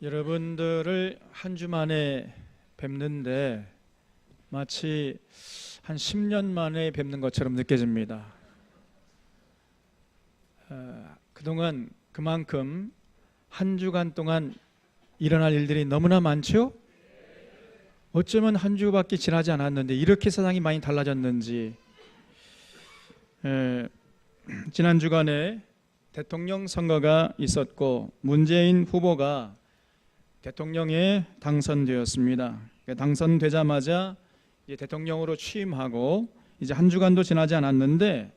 여러분들을 한 주 만에 뵙는데 마치 한 10년 만에 뵙는 것처럼 느껴집니다. 그동안 그만큼 한 주간 동안 일어날 일들이 너무나 많죠? 어쩌면 한 주밖에 지나지 않았는데 이렇게 세상이 많이 달라졌는지. 지난 주간에 대통령 선거가 있었고 문재인 후보가 대통령에 당선되었습니다. 당선되자마자 이제 대통령으로 취임하고 이제 한 주간도 지나지 않았는데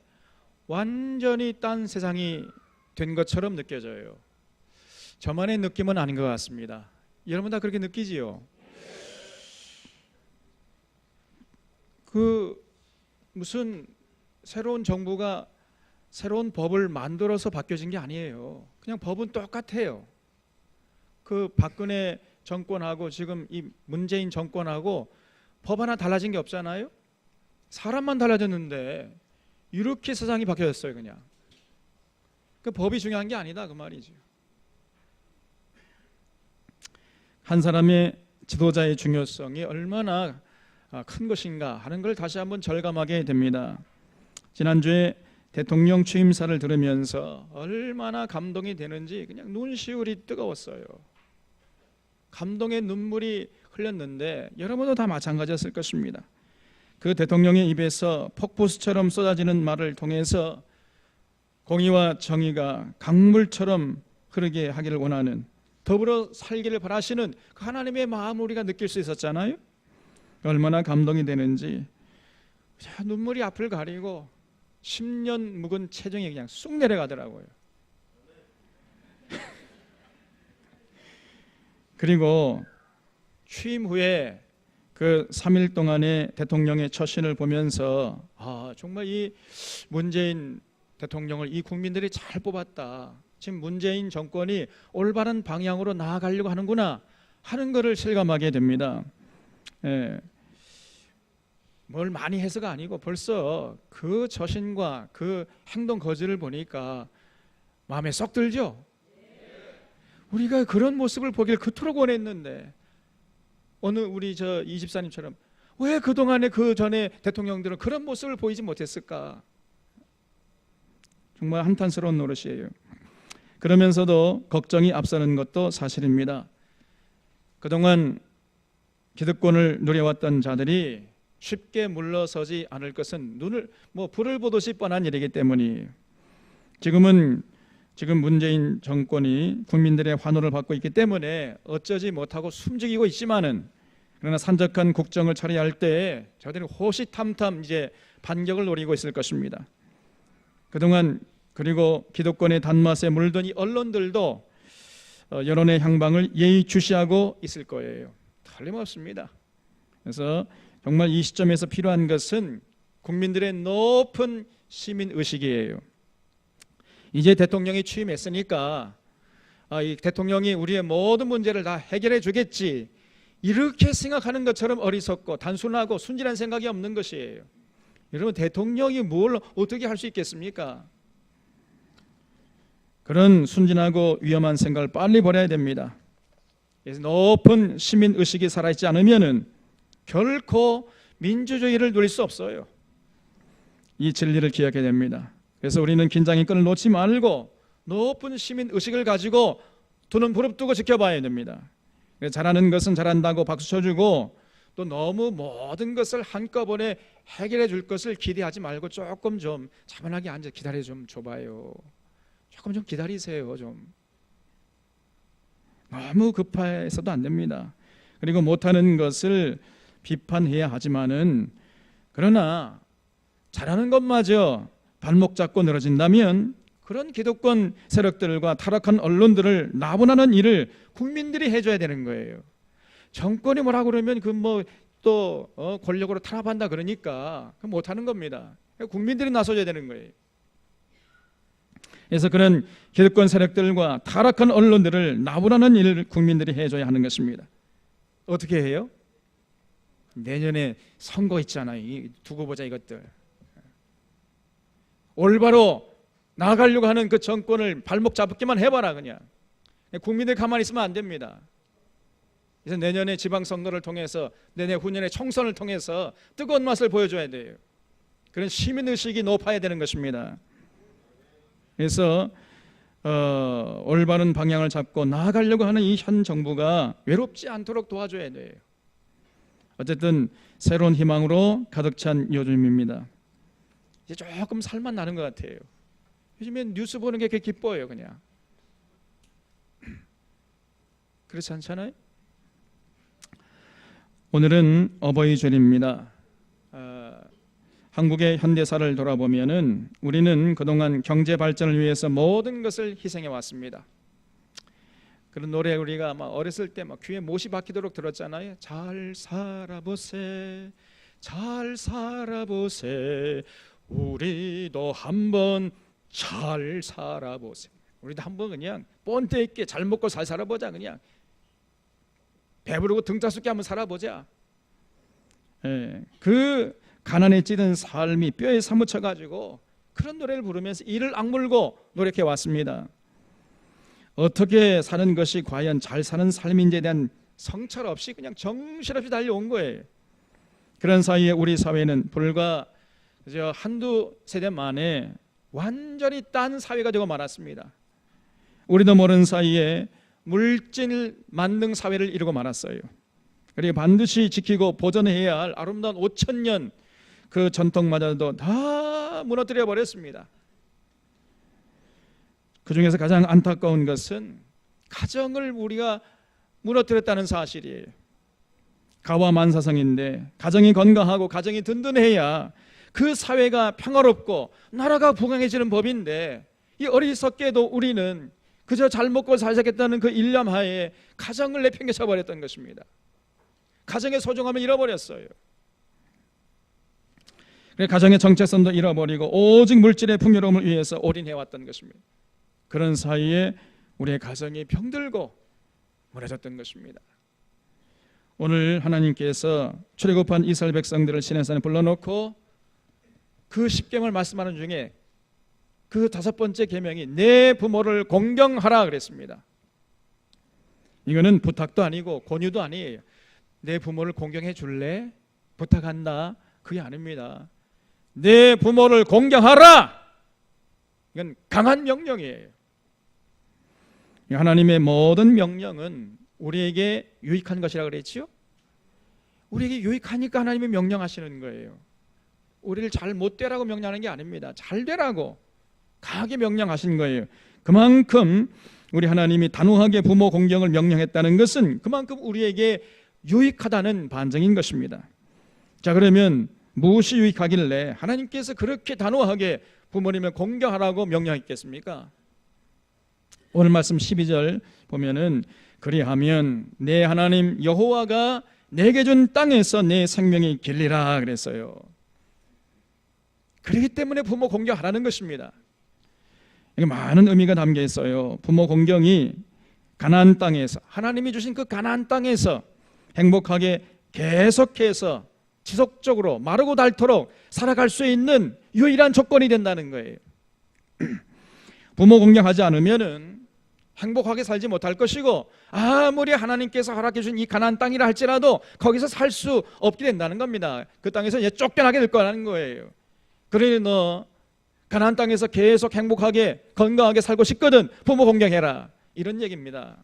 완전히 딴 세상이 된 것처럼 느껴져요. 저만의 느낌은 아닌 것 같습니다. 여러분 다 그렇게 느끼지요? 무슨 새로운 정부가 새로운 법을 만들어서 바뀌어진 게 아니에요. 그냥 법은 똑같아요. 그 박근혜 정권하고 지금 이 문재인 정권하고 법 하나 달라진 게 없잖아요. 사람만 달라졌는데 이렇게 세상이 바뀌어졌어요. 그냥 그 법이 중요한 게 아니다 그 말이죠. 한 사람의 지도자의 중요성이 얼마나 큰 것인가 하는 걸 다시 한번 절감하게 됩니다. 지난주에 대통령 취임사를 들으면서 얼마나 감동이 되는지 그냥 눈시울이 뜨거웠어요. 감동의 눈물이 흘렸는데 여러분도 다 마찬가지였을 것입니다. 그 대통령의 입에서 폭포수처럼 쏟아지는 말을 통해서 공의와 정의가 강물처럼 흐르게 하기를 원하는, 더불어 살기를 바라시는 그 하나님의 마음을 우리가 느낄 수 있었잖아요. 얼마나 감동이 되는지 눈물이 앞을 가리고 10년 묵은 체중이 그냥 쑥 내려가더라고요. 그리고 취임 후에 그 3일 동안의 대통령의 처신을 보면서 정말 이 문재인 대통령을 이 국민들이 잘 뽑았다. 지금 문재인 정권이 올바른 방향으로 나아가려고 하는구나 하는 것을 실감하게 됩니다. 뭘 많이 해서가 아니고 벌써 그 처신과 그 행동 거지를 보니까 마음에 쏙 들죠? 우리가 그런 모습을 보길 그토록 원했는데 어느 우리 이 집사님처럼 왜 그동안에 그 전에 대통령들은 그런 모습을 보이지 못했을까? 정말 한탄스러운 노릇이에요. 그러면서도 걱정이 앞서는 것도 사실입니다. 그동안 기득권을 누려왔던 자들이 쉽게 물러서지 않을 것은 불을 보듯이 뻔한 일이기 때문이에요. 지금 문재인 정권이 국민들의 환호를 받고 있기 때문에 어쩌지 못하고 숨죽이고 있지만은, 그러나 산적한 국정을 처리할 때 저들이 호시탐탐 이제 반격을 노리고 있을 것입니다. 그동안 그리고 기득권의 단맛에 물든 이 언론들도 여론의 향방을 예의주시하고 있을 거예요. 틀림없습니다. 그래서 정말 이 시점에서 필요한 것은 국민들의 높은 시민의식이에요. 이제 대통령이 취임했으니까 이 대통령이 우리의 모든 문제를 다 해결해 주겠지, 이렇게 생각하는 것처럼 어리석고 단순하고 순진한 생각이 없는 것이에요. 여러분, 대통령이 뭘 어떻게 할 수 있겠습니까? 그런 순진하고 위험한 생각을 빨리 버려야 됩니다. 그래서 높은 시민의식이 살아있지 않으면 결코 민주주의를 누릴 수 없어요. 이 진리를 기억해야 됩니다. 그래서 우리는 긴장의 끈을 놓지 말고 높은 시민의식을 가지고 두 눈 부릅뜨고 지켜봐야 됩니다. 잘하는 것은 잘한다고 박수 쳐주고 또 너무 모든 것을 한꺼번에 해결해 줄 것을 기대하지 말고 조금 좀 차분하게 앉아 기다려 좀 줘봐요. 조금 좀 기다리세요. 좀 너무 급해서도 안 됩니다. 그리고 못하는 것을 비판해야 하지만은, 그러나 잘하는 것마저 발목 잡고 늘어진다면 그런 기득권 세력들과 타락한 언론들을 나분하는 일을 국민들이 해줘야 되는 거예요. 정권이 뭐라고 그러면 또 권력으로 탄압한다 그러니까 못하는 겁니다. 국민들이 나서줘야 되는 거예요. 그래서 그런 기득권 세력들과 타락한 언론들을 나분하는 일을 국민들이 해줘야 하는 것입니다. 어떻게 해요? 내년에 선거 있잖아요. 두고 보자 이것들. 올바로 나아가려고 하는 그 정권을 발목 잡기만 해봐라. 그냥 국민들 가만히 있으면 안 됩니다. 그래서 내년에 지방선거를 통해서 내년 후년에 총선을 통해서 뜨거운 맛을 보여줘야 돼요. 그런 시민의식이 높아야 되는 것입니다. 그래서 올바른 방향을 잡고 나아가려고 하는 이 현 정부가 외롭지 않도록 도와줘야 돼요. 어쨌든 새로운 희망으로 가득 찬 요즘입니다. 이제 조금 살만 나는 것 같아요. 요즘에 뉴스 보는 게 그렇게 기뻐요. 그냥 그렇지 않잖아요? 오늘은 어버이절입니다. 한국의 현대사를 돌아보면은 우리는 그동안 경제 발전을 위해서 모든 것을 희생해 왔습니다. 그런 노래 우리가 막 어렸을 때 막 귀에 못이 박히도록 들었잖아요. 잘 살아보세, 잘 살아보세, 우리도 한번 잘 살아보세. 우리도 한번 그냥 본때 있게 잘 먹고 잘 살아보자. 그냥 배부르고 등짝sup게 한번 살아보자. 그 가난에 찌든 삶이 뼈에 사무쳐가지고 그런 노래를 부르면서 이를 악물고 노력해 왔습니다. 어떻게 사는 것이 과연 잘 사는 삶인지에 대한 성찰 없이 그냥 정신없이 달려온 거예요. 그런 사이에 우리 사회는 불과 한두 세대 만에 완전히 딴 사회가 되고 말았습니다. 우리도 모르는 사이에 물질 만능 사회를 이루고 말았어요. 그리고 반드시 지키고 보존해야 할 아름다운 5,000년 그 전통마저도 다 무너뜨려 버렸습니다. 그 중에서 가장 안타까운 것은 가정을 우리가 무너뜨렸다는 사실이에요. 가와만사성인데 가정이 건강하고 가정이 든든해야 그 사회가 평화롭고 나라가 부강해지는 법인데 이 어리석게도 우리는 그저 잘 먹고 잘 살겠다는 그 일념하에 가정을 내팽개쳐 버렸던 것입니다. 가정의 소중함을 잃어버렸어요. 가정의 정체성도 잃어버리고 오직 물질의 풍요로움을 위해서 올인해왔던 것입니다. 그런 사이에 우리의 가정이 병들고 무너졌던 것입니다. 오늘 하나님께서 출애굽한 이스라엘 백성들을 시내산에 불러놓고 그 십계명을 말씀하는 중에 그 5번째 계명이 내 부모를 공경하라 그랬습니다. 이거는 부탁도 아니고 권유도 아니에요. 내 부모를 공경해 줄래? 부탁한다. 그게 아닙니다. 내 부모를 공경하라. 이건 강한 명령이에요. 하나님의 모든 명령은 우리에게 유익한 것이라 그랬지요? 우리에게 유익하니까 하나님이 명령하시는 거예요. 우리를 잘 못 되라고 명령하는 게 아닙니다. 잘 되라고 강하게 명령하신 거예요. 그만큼 우리 하나님이 단호하게 부모 공경을 명령했다는 것은 그만큼 우리에게 유익하다는 반증인 것입니다. 자, 그러면 무엇이 유익하길래 하나님께서 그렇게 단호하게 부모님을 공경하라고 명령했겠습니까? 오늘 말씀 12절 보면은 그리하면 내 하나님 여호와가 내게 준 땅에서 내 생명이 길리라 그랬어요. 그렇기 때문에 부모 공경하라는 것입니다. 이게 많은 의미가 담겨 있어요. 부모 공경이 가나안 땅에서 하나님이 주신 그 가나안 땅에서 행복하게 계속해서 지속적으로 마르고 닳도록 살아갈 수 있는 유일한 조건이 된다는 거예요. 부모 공경하지 않으면은 행복하게 살지 못할 것이고 아무리 하나님께서 허락해 준 이 가나안 땅이라 할지라도 거기서 살 수 없게 된다는 겁니다. 그 땅에서 이제 쫓겨나게 될 거라는 거예요. 그러니 너 가나안 땅에서 계속 행복하게 건강하게 살고 싶거든 부모 공경해라 이런 얘기입니다.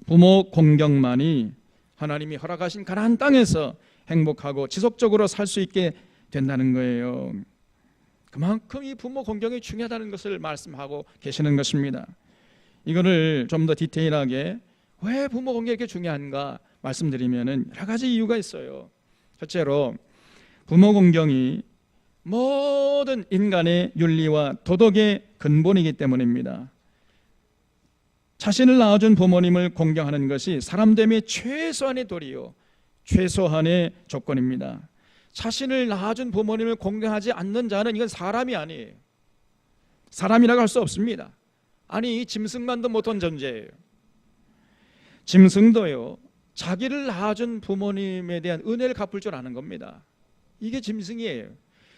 부모 공경만이 하나님이 허락하신 가나안 땅에서 행복하고 지속적으로 살 수 있게 된다는 거예요. 그만큼 이 부모 공경이 중요하다는 것을 말씀하고 계시는 것입니다. 이거를 좀 더 디테일하게 왜 부모 공경이 이렇게 중요한가 말씀드리면은 여러 가지 이유가 있어요. 첫째로 부모 공경이 모든 인간의 윤리와 도덕의 근본이기 때문입니다. 자신을 낳아준 부모님을 공경하는 것이 사람됨의 최소한의 도리요 최소한의 조건입니다. 자신을 낳아준 부모님을 공경하지 않는 자는 이건 사람이 아니에요. 사람이라고 할 수 없습니다. 아니 짐승만도 못한 존재예요. 짐승도요 자기를 낳아준 부모님에 대한 은혜를 갚을 줄 아는 겁니다. 이게 짐승이에요.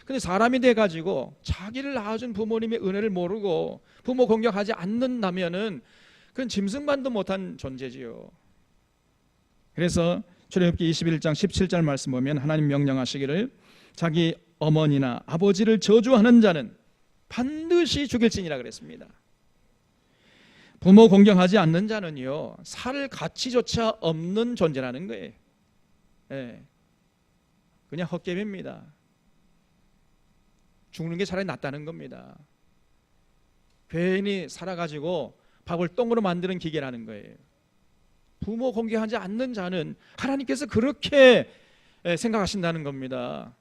근데 사람이 돼가지고 자기를 낳아준 부모님의 은혜를 모르고 부모 공경하지 않는다면은 그건 짐승만도 못한 존재지요. 그래서 출애굽기 21장 17절 말씀 보면 하나님 명령하시기를 자기 어머니나 아버지를 저주하는 자는 반드시 죽일지니라 그랬습니다. 부모 공경하지 않는 자는요, 살 가치조차 없는 존재라는 거예요. 예. 그냥 헛개비입니다. 죽는 게 차라리 낫다는 겁니다. 괜히 살아가지고 밥을 똥으로 만드는 기계라는 거예요. 부모 공경하지 않는 자는 하나님께서 그렇게 생각하신다는 겁니다.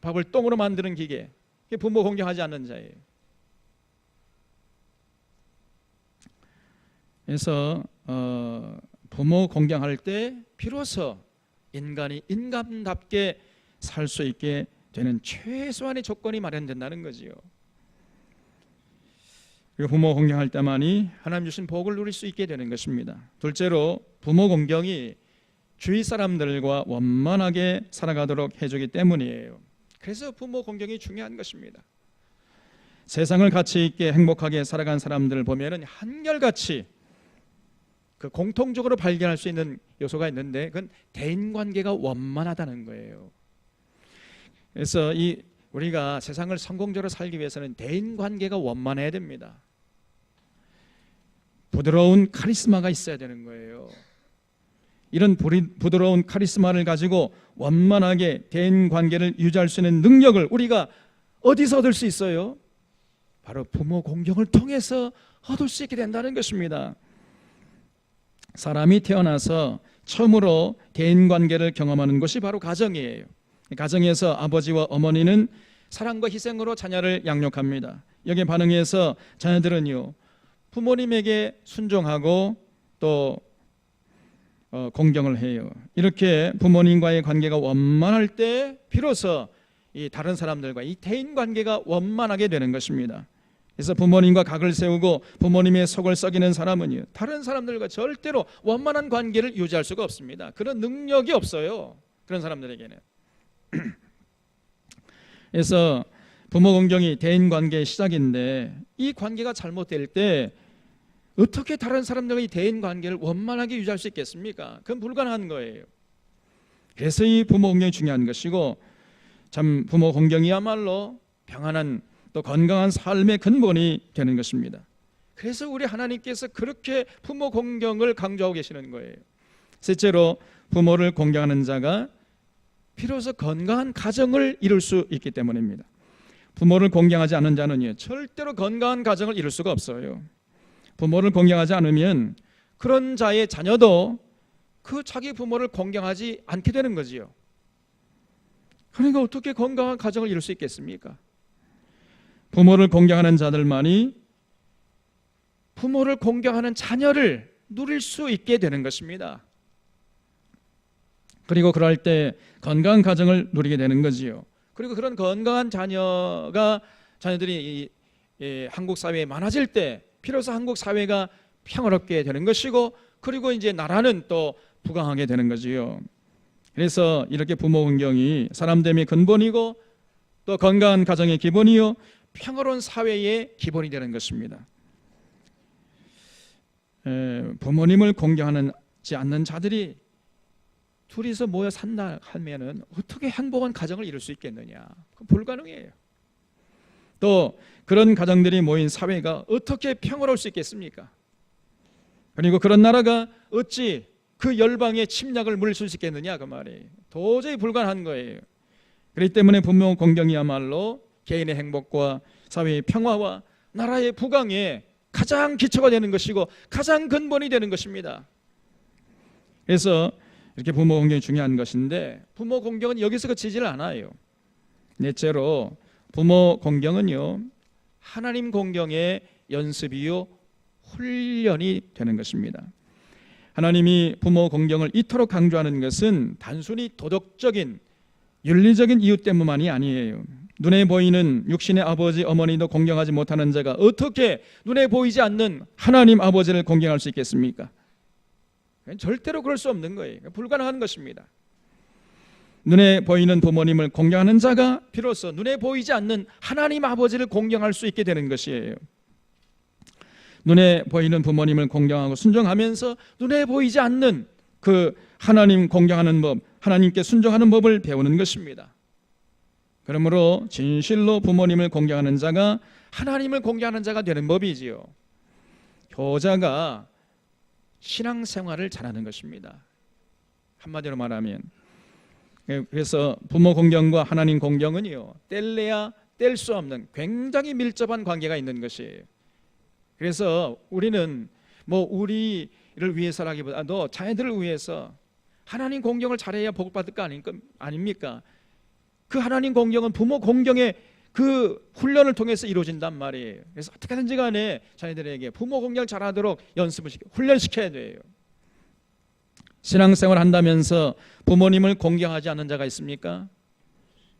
밥을 똥으로 만드는 기계, 부모 공경하지 않는 자예요. 그래서 부모 공경할 때 비로소 인간이 인간답게 살 수 있게 되는 최소한의 조건이 마련된다는 거지요. 그리고 부모 공경할 때만이 하나님 주신 복을 누릴 수 있게 되는 것입니다. 둘째로 부모 공경이 주위 사람들과 원만하게 살아가도록 해주기 때문이에요. 그래서 부모 공경이 중요한 것입니다. 세상을 가치 있게 행복하게 살아간 사람들을 보면은 한결같이 그 공통적으로 발견할 수 있는 요소가 있는데 그건 대인관계가 원만하다는 거예요. 그래서 우리가 세상을 성공적으로 살기 위해서는 대인관계가 원만해야 됩니다. 부드러운 카리스마가 있어야 되는 거예요. 이런 부드러운 카리스마를 가지고 원만하게 대인관계를 유지할 수 있는 능력을 우리가 어디서 얻을 수 있어요? 바로 부모 공경을 통해서 얻을 수 있게 된다는 것입니다. 사람이 태어나서 처음으로 대인관계를 경험하는 것이 바로 가정이에요. 가정에서 아버지와 어머니는 사랑과 희생으로 자녀를 양육합니다. 여기에 반응해서 자녀들은요, 부모님에게 순종하고 또 공경을 해요. 이렇게 부모님과의 관계가 원만할 때 비로소 이 다른 사람들과 이 대인관계가 원만하게 되는 것입니다. 그래서 부모님과 각을 세우고 부모님의 속을 썩이는 사람은요, 다른 사람들과 절대로 원만한 관계를 유지할 수가 없습니다. 그런 능력이 없어요, 그런 사람들에게는. 그래서 부모 공경이 대인관계의 시작인데 이 관계가 잘못될 때 어떻게 다른 사람들과 이 대인관계를 원만하게 유지할 수 있겠습니까? 그건 불가능한 거예요. 그래서 이 부모 공경이 중요한 것이고, 참 부모 공경이야말로 평안한 또 건강한 삶의 근본이 되는 것입니다. 그래서 우리 하나님께서 그렇게 부모 공경을 강조하고 계시는 거예요. 셋째로 부모를 공경하는 자가 비로소 건강한 가정을 이룰 수 있기 때문입니다. 부모를 공경하지 않는 자는요, 절대로 건강한 가정을 이룰 수가 없어요. 부모를 공경하지 않으면 그런 자의 자녀도 그 자기 부모를 공경하지 않게 되는 거지요. 그러니까 어떻게 건강한 가정을 이룰 수 있겠습니까? 부모를 공경하는 자들만이 부모를 공경하는 자녀를 누릴 수 있게 되는 것입니다. 그리고 그럴 때 건강한 가정을 누리게 되는 거지요. 그리고 그런 건강한 자녀들이 한국 사회에 많아질 때 비로소 한국 사회가 평화롭게 되는 것이고, 그리고 이제 나라는 또 부강하게 되는 거지요. 그래서 이렇게 부모 공경이 사람됨의 근본이고 또 건강한 가정의 기본이요, 평화로운 사회의 기본이 되는 것입니다. 부모님을 공경하지 않는 자들이 둘이서 모여 산다 하면은 어떻게 행복한 가정을 이룰 수 있겠느냐? 불가능해요. 또 그런 가정들이 모인 사회가 어떻게 평화로울 수 있겠습니까? 그리고 그런 나라가 어찌 그 열방의 침략을 물리칠 수 있겠느냐, 그 말이에요. 도저히 불가능한 거예요. 그렇기 때문에 부모 공경이야말로 개인의 행복과 사회의 평화와 나라의 부강에 가장 기초가 되는 것이고 가장 근본이 되는 것입니다. 그래서 이렇게 부모 공경이 중요한 것인데, 부모 공경은 여기서 그치지를 않아요. 넷째로 부모 공경은요, 하나님 공경의 연습이요, 훈련이 되는 것입니다. 하나님이 부모 공경을 이토록 강조하는 것은 단순히 도덕적인 윤리적인 이유 때문만이 아니에요. 눈에 보이는 육신의 아버지 어머니도 공경하지 못하는 자가 어떻게 눈에 보이지 않는 하나님 아버지를 공경할 수 있겠습니까? 절대로 그럴 수 없는 거예요. 불가능한 것입니다. 눈에 보이는 부모님을 공경하는 자가 비로소 눈에 보이지 않는 하나님 아버지를 공경할 수 있게 되는 것이에요. 눈에 보이는 부모님을 공경하고 순종하면서 눈에 보이지 않는 그 하나님 공경하는 법, 하나님께 순종하는 법을 배우는 것입니다. 그러므로 진실로 부모님을 공경하는 자가 하나님을 공경하는 자가 되는 법이지요. 효자가 신앙생활을 잘하는 것입니다. 한마디로 말하면, 그래서 부모 공경과 하나님 공경은요, 뗄래야 뗄 수 없는 굉장히 밀접한 관계가 있는 것이에요. 그래서 우리는 뭐 우리를 위해서라기보다 너 자녀들을 위해서 하나님 공경을 잘해야 복을 받을 거 아닙니까? 그 하나님 공경은 부모 공경의 그 훈련을 통해서 이루어진단 말이에요. 그래서 어떻게든지 간에 자녀들에게 부모 공경을 잘하도록 훈련시켜야 돼요. 신앙생활 한다면서 부모님을 공경하지 않는 자가 있습니까?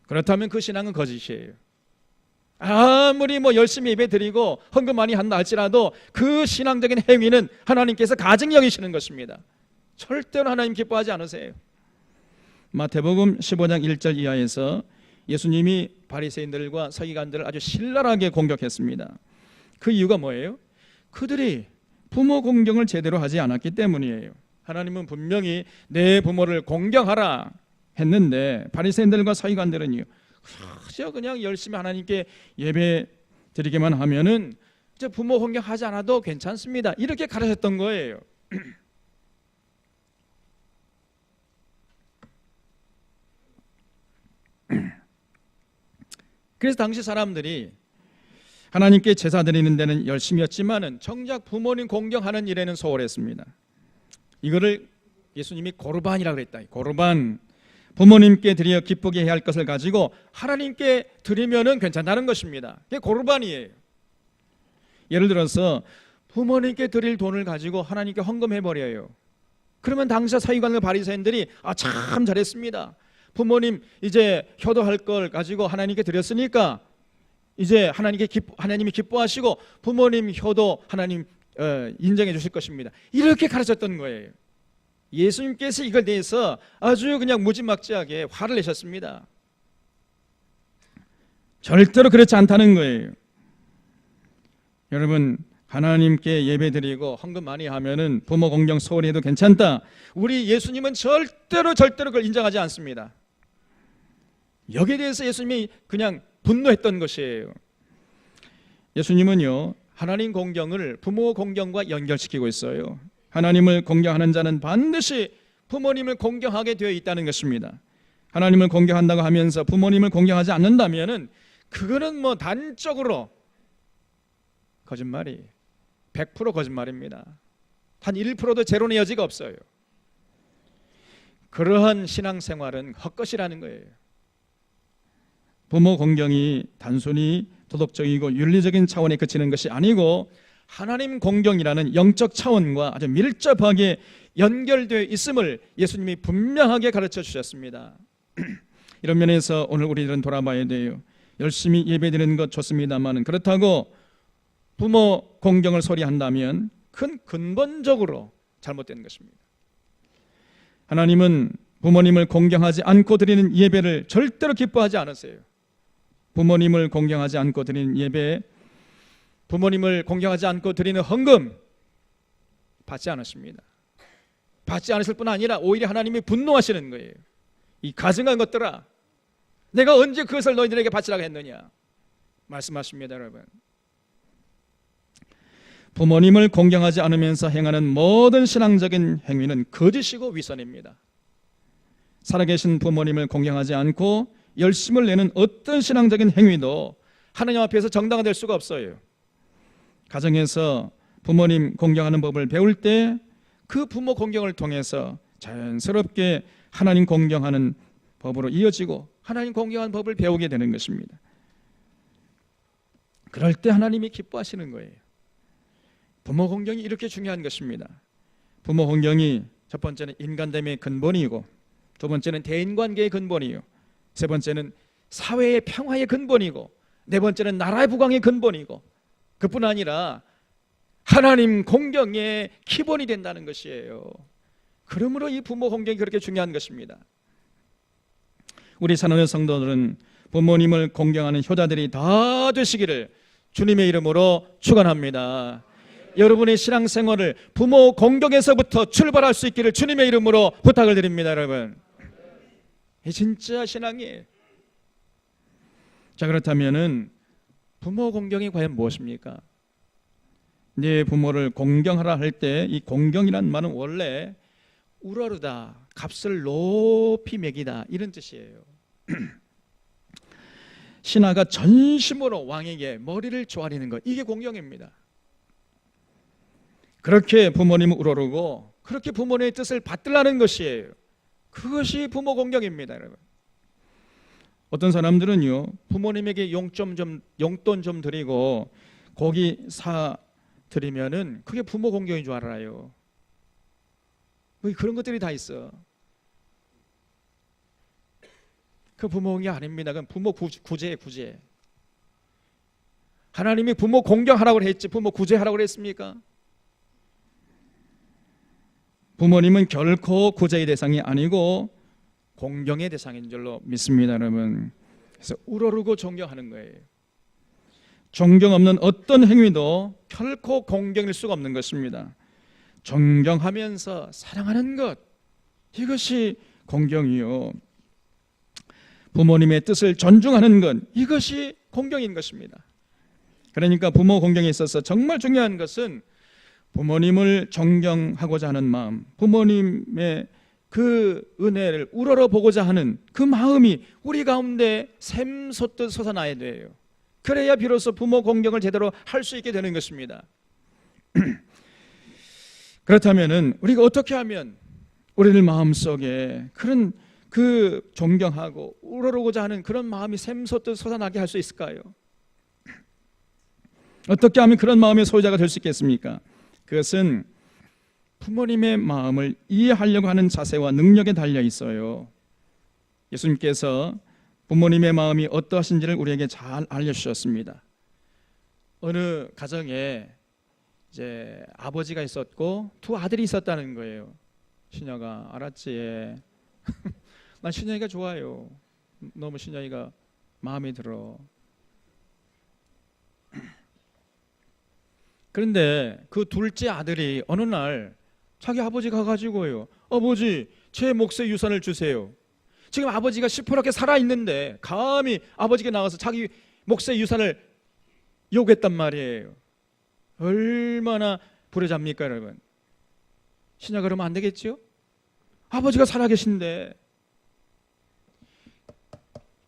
그렇다면 그 신앙은 거짓이에요. 아무리 뭐 열심히 예배드리고 헌금 많이 한다 할지라도 그 신앙적인 행위는 하나님께서 가증히 여기시는 것입니다. 절대로 하나님 기뻐하지 않으세요. 마태복음 15장 1절 이하에서 예수님이 바리새인들과 서기관들을 아주 신랄하게 공격했습니다. 그 이유가 뭐예요? 그들이 부모 공경을 제대로 하지 않았기 때문이에요. 하나님은 분명히 내 부모를 공경하라 했는데 바리새인들과 서기관들은요, 그냥 열심히 하나님께 예배 드리기만 하면은 이제 부모 공경하지 않아도 괜찮습니다, 이렇게 가르쳤던 거예요. 그래서 당시 사람들이 하나님께 제사 드리는 데는 열심이었지만은 정작 부모님 공경하는 일에는 소홀했습니다. 이거를 예수님이 고르반이라고 그랬다. 고르반, 부모님께 드려 기쁘게 해야 할 것을 가지고 하나님께 드리면은 괜찮다는 것입니다. 그게 고르반이에요. 예를 들어서 부모님께 드릴 돈을 가지고 하나님께 헌금해버려요. 그러면 당시 서기관과 바리새인들이 참 잘했습니다. 부모님 이제 효도할 걸 가지고 하나님께 드렸으니까 이제 하나님이 기뻐하시고 부모님 효도 하나님 인정해 주실 것입니다, 이렇게 가르쳤던 거예요. 예수님께서 이걸 대해서 아주 그냥 무지막지하게 화를 내셨습니다. 절대로 그렇지 않다는 거예요. 여러분, 하나님께 예배드리고 헌금 많이 하면은 부모 공경 소홀히 해도 괜찮다, 우리 예수님은 절대로 그걸 인정하지 않습니다. 여기에 대해서 예수님이 그냥 분노했던 것이에요. 예수님은요, 하나님 공경을 부모 공경과 연결시키고 있어요. 하나님을 공경하는 자는 반드시 부모님을 공경하게 되어 있다는 것입니다. 하나님을 공경한다고 하면서 부모님을 공경하지 않는다면은 그거는 뭐 단적으로 거짓말이 100% 거짓말입니다. 단 1%도 제로의 여지가 없어요. 그러한 신앙생활은 헛것이라는 거예요. 부모 공경이 단순히 도덕적이고 윤리적인 차원에 그치는 것이 아니고 하나님 공경이라는 영적 차원과 아주 밀접하게 연결되어 있음을 예수님이 분명하게 가르쳐 주셨습니다. 이런 면에서 오늘 우리들은 돌아봐야 돼요. 열심히 예배드리는 것 좋습니다만 그렇다고 부모 공경을 소리 한다면 큰 근본적으로 잘못된 것입니다. 하나님은 부모님을 공경하지 않고 드리는 예배를 절대로 기뻐하지 않으세요. 부모님을 공경하지 않고 드리는 예배, 부모님을 공경하지 않고 드리는 헌금 받지 않으십니다. 받지 않으실 뿐 아니라 오히려 하나님이 분노하시는 거예요. 이 가증한 것들아, 내가 언제 그것을 너희들에게 바치라고 했느냐 말씀하십니다. 여러분, 부모님을 공경하지 않으면서 행하는 모든 신앙적인 행위는 거짓이고 위선입니다. 살아계신 부모님을 공경하지 않고 열심을 내는 어떤 신앙적인 행위도 하나님 앞에서 정당화될 수가 없어요. 가정에서 부모님 공경하는 법을 배울 때 그 부모 공경을 통해서 자연스럽게 하나님 공경하는 법으로 이어지고 하나님 공경하는 법을 배우게 되는 것입니다. 그럴 때 하나님이 기뻐하시는 거예요. 부모 공경이 이렇게 중요한 것입니다. 부모 공경이 첫 번째는 인간됨의 근본이고, 두 번째는 대인관계의 근본이요, 세 번째는 사회의 평화의 근본이고, 네 번째는 나라의 부강의 근본이고, 그뿐 아니라 하나님 공경의 기본이 된다는 것이에요. 그러므로 이 부모 공경이 그렇게 중요한 것입니다. 우리 사랑하는 성도들은 부모님을 공경하는 효자들이 다 되시기를 주님의 이름으로 축원합니다. 여러분의 신앙생활을 부모 공경에서부터 출발할 수 있기를 주님의 이름으로 부탁을 드립니다. 여러분, 이 진짜 신앙이에요. 자, 그렇다면은 부모 공경이 과연 무엇입니까? 네 부모를 공경하라 할 때 이 공경이란 말은 원래 우러르다, 값을 높이 매기다, 이런 뜻이에요. 신하가 전심으로 왕에게 머리를 조아리는 것, 이게 공경입니다. 그렇게 부모님을 우러르고 그렇게 부모님의 뜻을 받들라는 것이에요. 그것이 부모 공경입니다. 여러분, 어떤 사람들은요, 부모님에게 용돈 좀 드리고 고기 사 드리면은 그게 부모 공경인 줄 알아요. 그런 것들이 다 있어. 그 부모 공경 아닙니다. 그건 부모 구제예요, 구제. 하나님이 부모 공경하라고 했지 부모 구제하라고 그랬습니까? 부모님은 결코 구제의 대상이 아니고 공경의 대상인 줄로 믿습니다, 여러분. 그래서 우러르고 존경하는 거예요. 존경 없는 어떤 행위도 결코 공경일 수가 없는 것입니다. 존경하면서 사랑하는 것, 이것이 공경이요. 부모님의 뜻을 존중하는 것, 이것이 공경인 것입니다. 그러니까 부모 공경에 있어서 정말 중요한 것은 부모님을 존경하고자 하는 마음, 부모님의 그 은혜를 우러러 보고자 하는 그 마음이 우리 가운데 샘솟듯 솟아나야 돼요. 그래야 비로소 부모 공경을 제대로 할 수 있게 되는 것입니다. 그렇다면은 우리가 어떻게 하면 우리들 마음속에 그런 그 존경하고 우러러고자 하는 그런 마음이 샘솟듯 솟아나게 할 수 있을까요? 어떻게 하면 그런 마음의 소유자가 될 수 있겠습니까? 그것은 부모님의 마음을 이해하려고 하는 자세와 능력에 달려 있어요. 예수님께서 부모님의 마음이 어떠하신지를 우리에게 잘 알려주셨습니다. 어느 가정에 이제 아버지가 있었고 두 아들이 있었다는 거예요. 신녀가, 알았지? 난 신녀이가 좋아요. 너무 신녀이가 마음에 들어. 그런데 그 둘째 아들이 어느 날 자기 아버지 가가지고요, 아버지 제 몫의 유산을 주세요. 지금 아버지가 시퍼렇게 살아있는데 감히 아버지가 나가서 자기 몫의 유산을 요구했단 말이에요. 얼마나 불효자입니까, 여러분? 신녀 그러면 안 되겠죠? 아버지가 살아계신데.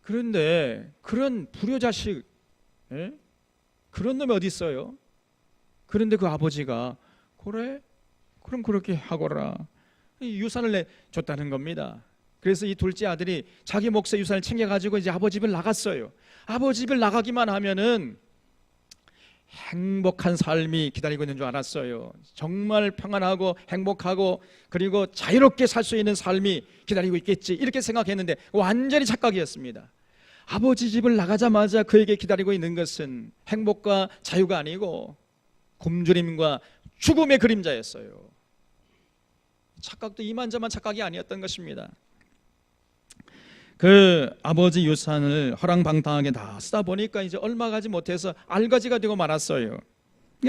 그런데 그런 불효자식, 그런 놈이 어디 있어요? 그런데 그 아버지가 그래? 그럼 그렇게 하거라, 유산을 내줬다는 겁니다. 그래서 이 둘째 아들이 자기 몫의 유산을 챙겨가지고 이제 아버지 집을 나갔어요. 아버지 집을 나가기만 하면은 행복한 삶이 기다리고 있는 줄 알았어요. 정말 평안하고 행복하고 그리고 자유롭게 살 수 있는 삶이 기다리고 있겠지, 이렇게 생각했는데 완전히 착각이었습니다. 아버지 집을 나가자마자 그에게 기다리고 있는 것은 행복과 자유가 아니고 굶주림과 죽음의 그림자였어요. 착각도 이만저만 착각이 아니었던 것입니다. 그 아버지 유산을 허랑방탕하게 다 쓰다 보니까 이제 얼마 가지 못해서 알가지가 되고 말았어요.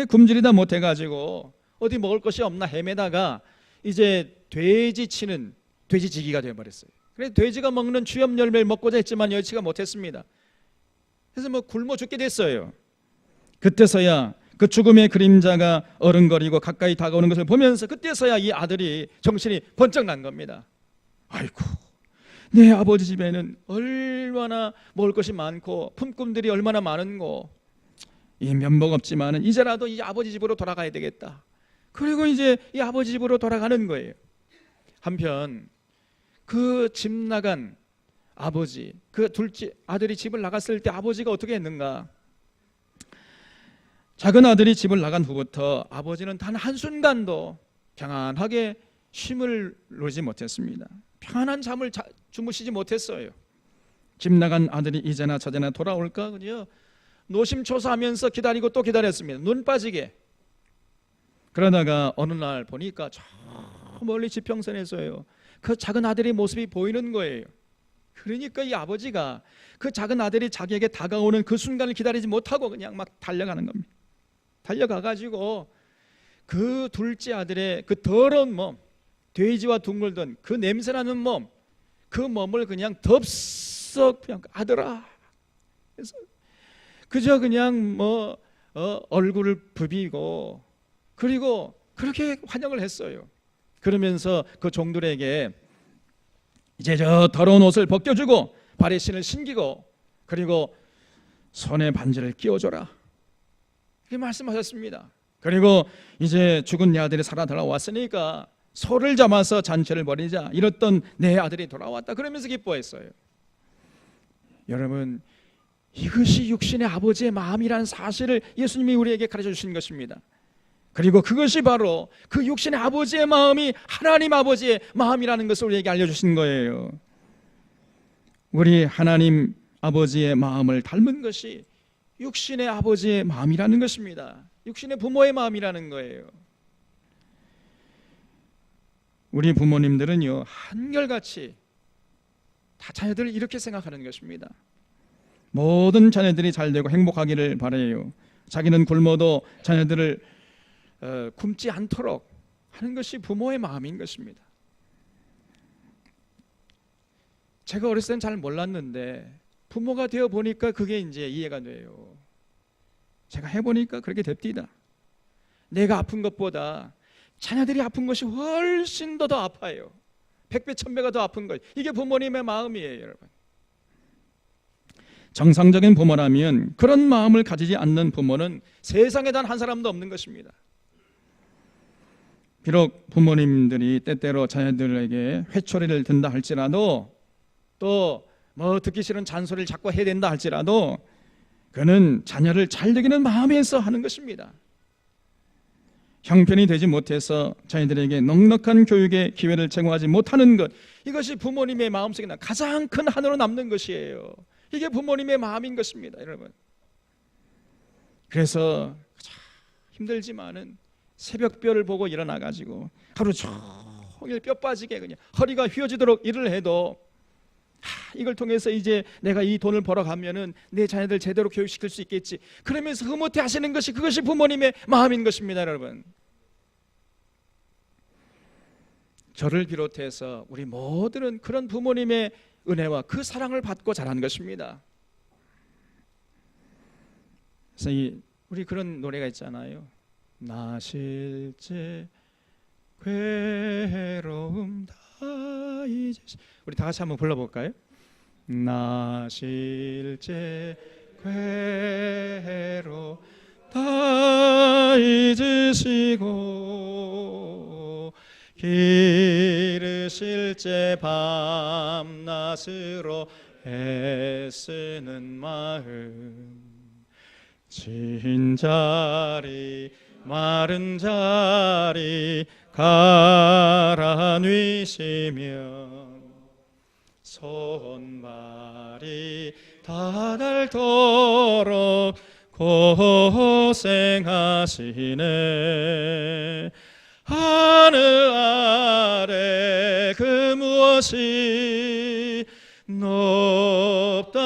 굶주리다 못해가지고 어디 먹을 것이 없나 헤매다가 이제 돼지치는 돼지지기가 되어버렸어요. 그래서 돼지가 먹는 주엽 열매를 먹고자 했지만 여의치가 못했습니다. 그래서 뭐 굶어 죽게 됐어요. 그때서야 그 죽음의 그림자가 어른거리고 가까이 다가오는 것을 보면서 그때서야 이 아들이 정신이 번쩍 난 겁니다. 아이고, 내 아버지 집에는 얼마나 먹을 것이 많고 품꾼들이 얼마나 많은고, 이 면목 없지만은 이제라도 이 아버지 집으로 돌아가야 되겠다. 그리고 이제 이 아버지 집으로 돌아가는 거예요. 한편 그 집 나간 아버지, 그 둘째 아들이 집을 나갔을 때 아버지가 어떻게 했는가? 작은 아들이 집을 나간 후부터 아버지는 단 한순간도 평안하게 쉼을 놓지 못했습니다. 평안한 잠을 주무시지 못했어요. 집 나간 아들이 이제나 저제나 돌아올까 그죠? 노심초사하면서 기다리고 또 기다렸습니다. 눈 빠지게. 그러다가 어느 날 보니까 저 멀리 지평선에서요, 그 작은 아들의 모습이 보이는 거예요. 그러니까 이 아버지가 그 작은 아들이 자기에게 다가오는 그 순간을 기다리지 못하고 그냥 막 달려가는 겁니다. 달려가가지고 그 둘째 아들의 그 더러운 몸, 돼지와 둥글던 그 냄새나는 몸, 그 몸을 그냥 덥석 그냥 아들아, 그래서 그저 그냥 얼굴을 부비고 그리고 그렇게 환영을 했어요. 그러면서 그 종들에게 이제 저 더러운 옷을 벗겨주고 발에 신을 신기고 그리고 손에 반지를 끼워줘라, 이렇게 말씀하셨습니다. 그리고 이제 죽은 내 아들이 살아 돌아왔으니까 소를 잡아서 잔치를 벌이자, 이랬던 내 아들이 돌아왔다, 그러면서 기뻐했어요. 여러분, 이것이 육신의 아버지의 마음이라는 사실을 예수님이 우리에게 가르쳐 주신 것입니다. 그리고 그것이 바로 그 육신의 아버지의 마음이 하나님 아버지의 마음이라는 것을 우리에게 알려주신 거예요. 우리 하나님 아버지의 마음을 닮은 것이 육신의 아버지의 마음이라는 것입니다. 육신의 부모의 마음이라는 거예요. 우리 부모님들은요, 한결같이 다 자녀들을 이렇게 생각하는 것입니다. 모든 자녀들이 잘되고 행복하기를 바라요. 자기는 굶어도 자녀들을 굶지 않도록 하는 것이 부모의 마음인 것입니다. 제가 어렸을 때는 잘 몰랐는데 부모가 되어 보니까 그게 이제 이해가 돼요. 제가 해보니까 그렇게 됩니다. 내가 아픈 것보다 자녀들이 아픈 것이 훨씬 더 아파요. 100배 1000배가 더 아픈 것, 이게 부모님의 마음이에요. 여러분, 정상적인 부모라면 그런 마음을 가지지 않는 부모는 세상에 단 한 사람도 없는 것입니다. 비록 부모님들이 때때로 자녀들에게 회초리를 든다 할지라도, 또 듣기 싫은 잔소리를 자꾸 해야 된다 할지라도, 그는 자녀를 잘 되기는 마음에서 하는 것입니다. 형편이 되지 못해서 자녀들에게 넉넉한 교육의 기회를 제공하지 못하는 것, 이것이 부모님의 마음속에 가장 큰 한으로 남는 것이에요. 이게 부모님의 마음인 것입니다. 여러분, 그래서 힘들지만은 새벽별을 보고 일어나가지고 하루 종일 뼈 빠지게 그냥 허리가 휘어지도록 일을 해도 이걸 통해서 이제 내가 이 돈을 벌어가면은 내 자녀들 제대로 교육시킬 수 있겠지, 그러면서 흐뭇해 하시는 것이, 그것이 부모님의 마음인 것입니다. 여러분, 저를 비롯해서 우리 모두는 그런 부모님의 은혜와 그 사랑을 받고 자란 것입니다. 그래서 우리 그런 노래가 있잖아요. 나 실제 괴로움 다 잊으시, 우리 다 같이 한번 불러볼까요? 나 실제 괴로움 다 잊으시고 기르실 제 밤낮으로 애쓰는 마음, 진 자리 마른 자리 가라뉘시며 손발이 다 닳도록 고생하시네. 하늘 아래 그 무엇이 높다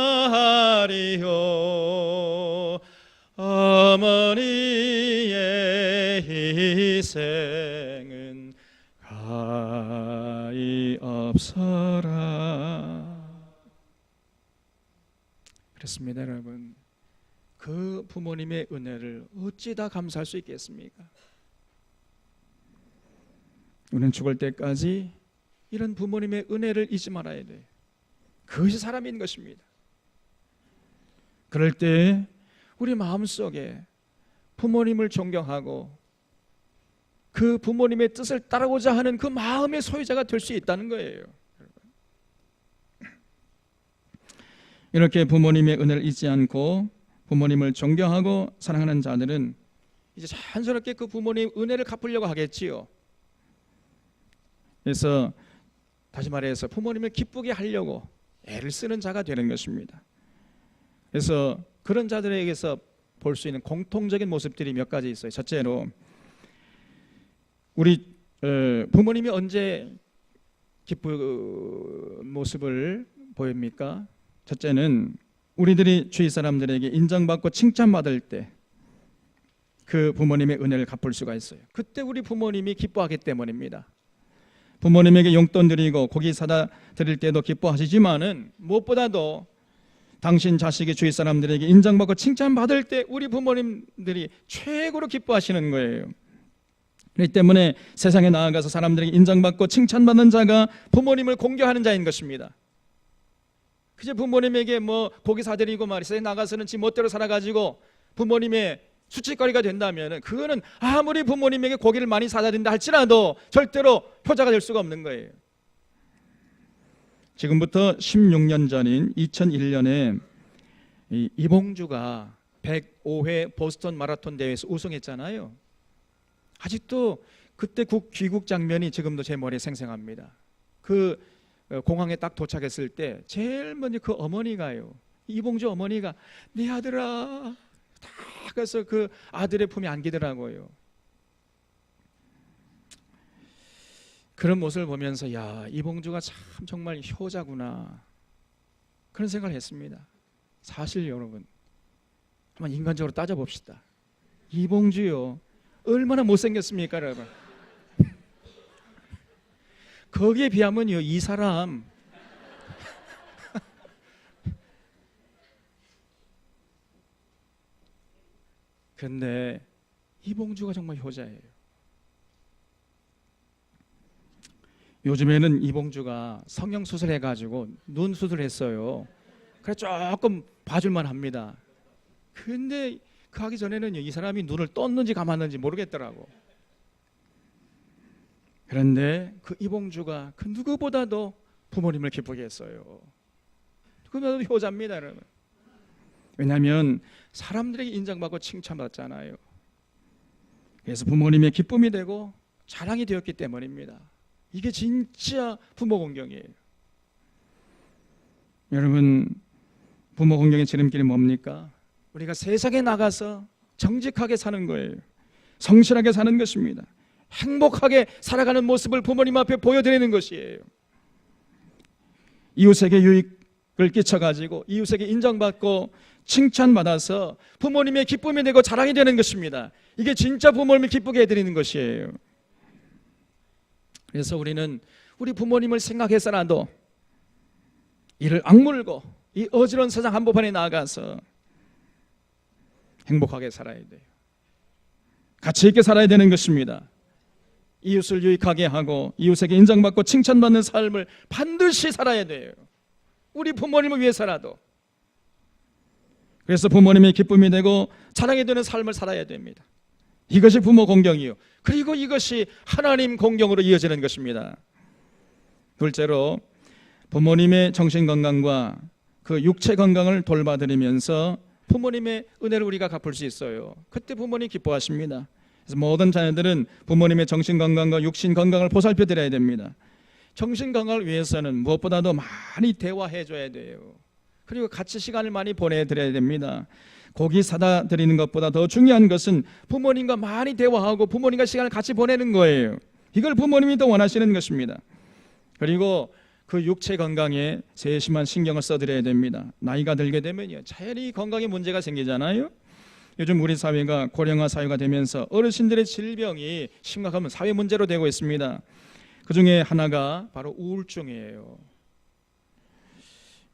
하리요. 어머니의 희생은 가히 없어라. 그렇습니다. 여러분, 그 부모님의 은혜를 어찌 다 감사할 수 있겠습니까? 우리는 죽을 때까지 이런 부모님의 은혜를 잊지 말아야 돼요. 그것이 사람인 것입니다. 그럴 때 우리 마음속에 부모님을 존경하고 그 부모님의 뜻을 따르고자 하는 그 마음의 소유자가 될 수 있다는 거예요. 이렇게 부모님의 은혜를 잊지 않고 부모님을 존경하고 사랑하는 자들은 이제 자연스럽게 그 부모님 은혜를 갚으려고 하겠지요. 그래서 다시 말해서 부모님을 기쁘게 하려고 애를 쓰는 자가 되는 것입니다. 그래서 그런 자들에게서 볼 수 있는 공통적인 모습들이 몇 가지 있어요. 첫째로, 우리 부모님이 언제 기쁜 모습을 보입니까? 첫째는 우리들이 주위 사람들에게 인정받고 칭찬받을 때, 그 부모님의 은혜를 갚을 수가 있어요. 그때 우리 부모님이 기뻐하기 때문입니다. 부모님에게 용돈 드리고 고기 사다 드릴 때도 기뻐하시지만은 무엇보다도 당신 자식이 주위 사람들에게 인정받고 칭찬받을 때 우리 부모님들이 최고로 기뻐하시는 거예요. 그렇기 때문에 세상에 나아가서 사람들에게 인정받고 칭찬받는 자가 부모님을 공경하는 자인 것입니다. 그저 부모님에게 뭐 고기 사드리고 말이세요. 나가서는 지 멋대로 살아가지고 부모님의 수치거리가 된다면 그거는 아무리 부모님에게 고기를 많이 사다 든다 할지라도 절대로 효자가 될 수가 없는 거예요. 지금부터 16년 전인 2001년에 이봉주가 105회 보스턴 마라톤 대회에서 우승했잖아요. 아직도 그때 귀국 장면이 지금도 제 머리에 생생합니다. 그 공항에 딱 도착했을 때 제일 먼저 그 어머니가요, 이봉주 어머니가 네 아들아 다 가서 그 아들의 품에 안기더라고요. 그런 모습을 보면서 야, 이봉주가 참 정말 효자구나 그런 생각을 했습니다. 사실 여러분 한번 인간적으로 따져봅시다. 이봉주요 얼마나 못생겼습니까 여러분. 거기에 비하면요 이 사람 근데 이봉주가 정말 효자예요. 요즘에는 이봉주가 성형수술 해가지고 눈 수술했어요. 그래 조금 봐줄만 합니다. 근데 그 하기 전에는 이 사람이 눈을 떴는지 감았는지 모르겠더라고. 그런데 그 이봉주가 그 누구보다도 부모님을 기쁘게 했어요. 누구보다도 효자입니다 여러분. 왜냐하면 사람들에게 인정받고 칭찬받잖아요. 그래서 부모님의 기쁨이 되고 자랑이 되었기 때문입니다. 이게 진짜 부모 공경이에요. 여러분 부모 공경의 지름길이 뭡니까? 우리가 세상에 나가서 정직하게 사는 거예요. 성실하게 사는 것입니다. 행복하게 살아가는 모습을 부모님 앞에 보여드리는 것이에요. 이웃에게 유익을 끼쳐가지고 이웃에게 인정받고 칭찬받아서 부모님의 기쁨이 되고 자랑이 되는 것입니다. 이게 진짜 부모님을 기쁘게 해드리는 것이에요. 그래서 우리는 우리 부모님을 생각해서라도 이를 악물고 이 어지러운 세상 한복판에 나아가서 행복하게 살아야 돼요. 가치 있게 살아야 되는 것입니다. 이웃을 유익하게 하고 이웃에게 인정받고 칭찬받는 삶을 반드시 살아야 돼요. 우리 부모님을 위해서라도. 그래서 부모님의 기쁨이 되고 자랑이 되는 삶을 살아야 됩니다. 이것이 부모 공경이요. 그리고 이것이 하나님 공경으로 이어지는 것입니다. 둘째로 부모님의 정신 건강과 그 육체 건강을 돌봐드리면서 부모님의 은혜를 우리가 갚을 수 있어요. 그때 부모님 기뻐하십니다. 그래서 모든 자녀들은 부모님의 정신 건강과 육신 건강을 보살펴 드려야 됩니다. 정신 건강을 위해서는 무엇보다도 많이 대화해 줘야 돼요. 그리고 같이 시간을 많이 보내드려야 됩니다. 고기 사다 드리는 것보다 더 중요한 것은 부모님과 많이 대화하고 부모님과 시간을 같이 보내는 거예요. 이걸 부모님이 더 원하시는 것입니다. 그리고 그 육체 건강에 세심한 신경을 써드려야 됩니다. 나이가 들게 되면요 자연히 건강에 문제가 생기잖아요. 요즘 우리 사회가 고령화 사회가 되면서 어르신들의 질병이 심각하면 사회 문제로 되고 있습니다. 그 중에 하나가 바로 우울증이에요.